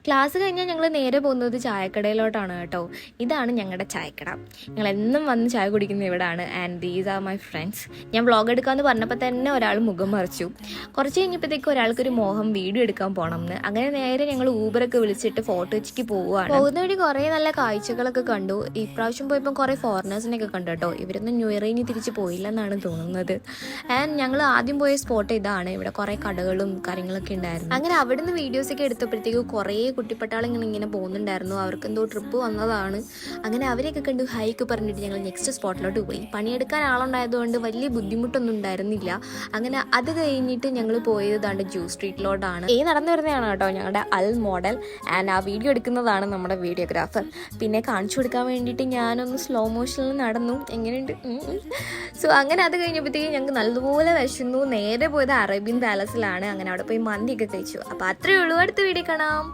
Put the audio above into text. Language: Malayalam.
ക്ലാസ് കഴിഞ്ഞാൽ ഞങ്ങൾ നേരെ പോകുന്നത് ചായക്കടയിലോട്ടാണ് കേട്ടോ. ഇതാണ് ഞങ്ങളുടെ ചായക്കട. ഞങ്ങൾ എന്നും വന്ന് ചായ കുടിക്കുന്ന ഇവിടാണ്. And these are my friends. ഞാൻ വ്ളോഗ് എടുക്കാമെന്ന് പറഞ്ഞപ്പോൾ തന്നെ ഒരാൾ മുഖം മറിച്ചു. കുറച്ച് കഴിഞ്ഞപ്പോഴത്തേക്ക് ഒരാൾക്കൊരു മോഹം വീഡിയോ എടുക്കാൻ പോകണം എന്ന്. അങ്ങനെ നേരെ ഞങ്ങൾ ഊബറൊക്കെ വിളിച്ചിട്ട് ഫോട്ടോ വെച്ചിട്ട് പോവുകയാണ്. പോകുന്ന വഴി കുറേ നല്ല കാഴ്ചകളൊക്കെ കണ്ടു. ഇപ്രാവശ്യം പോയപ്പോൾ കുറേ ഫോറിനേഴ്സിനെയൊക്കെ കണ്ടു കേട്ടോ. ഇവരൊന്നും ന്യൂ ഇയർ കഴിഞ്ഞ് തിരിച്ച് പോയില്ലെന്നാണ് തോന്നുന്നത്. ആൻഡ് ഞങ്ങൾ ആദ്യം പോയ സ്പോട്ട് ഇതാണ്. ഇവിടെ കുറേ കടകളും കാര്യങ്ങളൊക്കെ ഉണ്ടായിരുന്നു. അങ്ങനെ അവിടുന്ന് വീഡിയോസൊക്കെ എടുത്തപ്പോഴത്തേക്ക് കുറേ കുട്ടിപ്പട്ടാളിങ്ങനെ ഇങ്ങനെ പോകുന്നുണ്ടായിരുന്നു. അവർക്ക് എന്തോ ട്രിപ്പ് വന്നതാണ്. അങ്ങനെ അവരെയൊക്കെ കണ്ടു ഹൈക്ക് പറഞ്ഞിട്ട് ഞങ്ങൾ നെക്സ്റ്റ് സ്പോട്ടിലോട്ട് പോയി. പണിയെടുക്കാൻ ആളുണ്ടായതുകൊണ്ട് വലിയ ബുദ്ധിമുട്ടൊന്നും ഉണ്ടായിരുന്നില്ല. അങ്ങനെ അത് കഴിഞ്ഞിട്ട് ഞങ്ങൾ പോയതാണ് ജ്യൂസ് സ്ട്രീറ്റിലോട്ടാണ്. നടന്നു വരുന്നതാണ് കേട്ടോ ഞങ്ങളുടെ അൽ മോഡൽ. ആൻഡ് ആ വീഡിയോ എടുക്കുന്നതാണ് നമ്മുടെ വീഡിയോഗ്രാഫർ. പിന്നെ കാണിച്ചു കൊടുക്കാൻ വേണ്ടിയിട്ട് ഞാനൊന്ന് സ്ലോ മോഷനിൽ നടന്നു. എങ്ങനെയുണ്ട്? സോ അങ്ങനെ അത് കഴിഞ്ഞപ്പോഴത്തേക്കും ഞങ്ങൾക്ക് നല്ലപോലെ വിശന്നു. നേരെ പോയത് അറേബ്യൻ പാലസിലാണ്. അങ്ങനെ അവിടെ പോയി മന്തിയൊക്കെ കഴിച്ചു. അപ്പോൾ അത്രയേ ഉള്ളൂ. അടുത്ത വീഡിയോ കാണാം.